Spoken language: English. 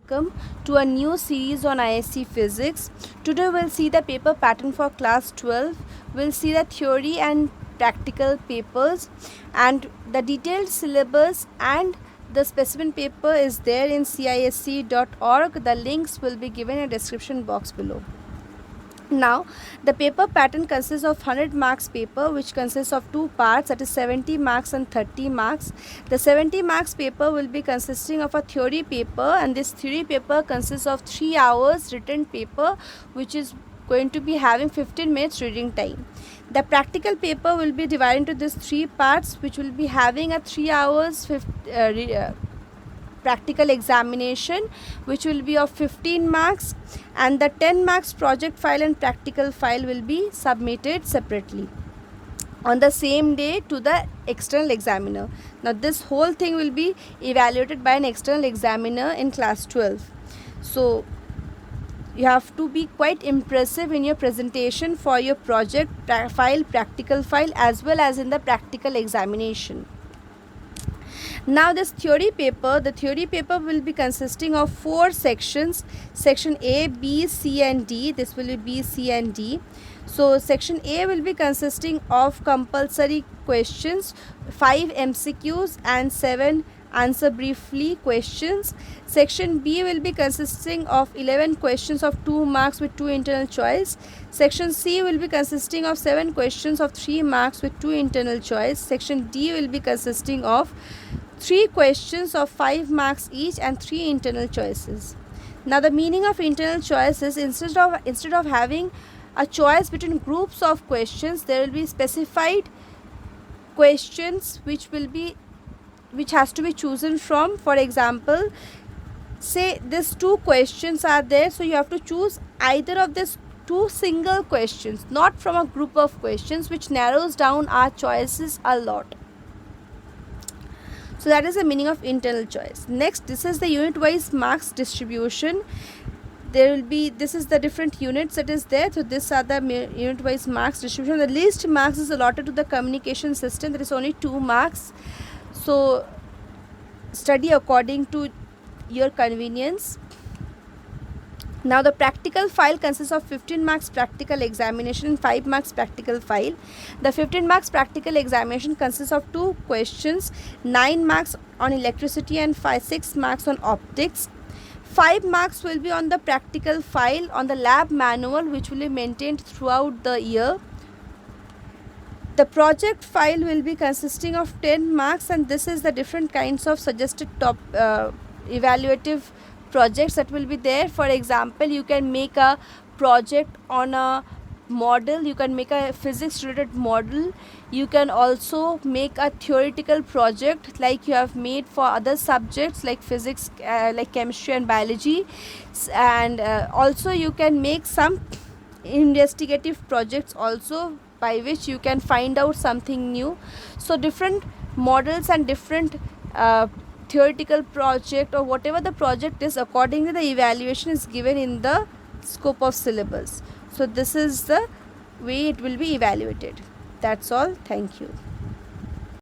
welcome to a new series on ISC Physics. Today we'll see the paper pattern for class 12. We'll see the theory and practical papers, and the detailed syllabus and the specimen paper is there in cisc.org. The links will be given in the description box below. Now, the paper pattern consists of 100 marks paper, which consists of two parts, that is 70 marks and 30 marks. The 70 marks paper will be consisting of a theory paper, and this theory paper consists of 3 hours written paper, which is going to be having 15 minutes reading time. The practical paper will be divided into these 3 parts, which will be having a 3 hours practical examination, which will be of 15 marks, and the 10 marks project file and practical file will be submitted separately on the same day to the external examiner. Now this whole thing will be evaluated by an external examiner in class 12. So you have to be quite impressive in your presentation for your project file, practical file, as well as in the practical examination. Now this theory paper, the theory paper will be consisting of 4 sections, section A, B, C and D. This will be B, C and D. So section A will be consisting of compulsory questions, 5 MCQs and 7 answer briefly questions. Section B will be consisting of 11 questions of 2 marks with 2 internal choice. Section C will be consisting of 7 questions of 3 marks with 2 internal choice. Section D will be consisting of 3 questions of 5 marks each and 3 internal choices. Now the meaning of internal choice is instead of having a choice between groups of questions, there will be specified questions which has to be chosen from. For example, say these 2 questions are there, so you have to choose either of these 2 single questions, not from a group of questions, which narrows down our choices a lot. So that is the meaning of internal choice. Next, this is the unit wise marks distribution. This is the different units that is there. So these are the unit wise marks distribution. The least marks is allotted to the communication system. There is only 2 marks. So study according to your convenience. Now the practical file consists of 15 marks practical examination and 5 marks practical file. The 15 marks practical examination consists of 2 questions, 9 marks on electricity and 6 marks on optics. 5 marks will be on the practical file on the lab manual, which will be maintained throughout the year. The project file will be consisting of 10 marks, and this is the different kinds of suggested top evaluative projects that will be there. For example, you can make a project on a model, you can make a physics related model, you can also make a theoretical project like you have made for other subjects like physics, like chemistry and biology, and also you can make some investigative projects also, by which you can find out something new. So different models and different theoretical project or whatever the project is, accordingly the evaluation is given in the scope of syllabus. So this is the way it will be evaluated. That's all. Thank you.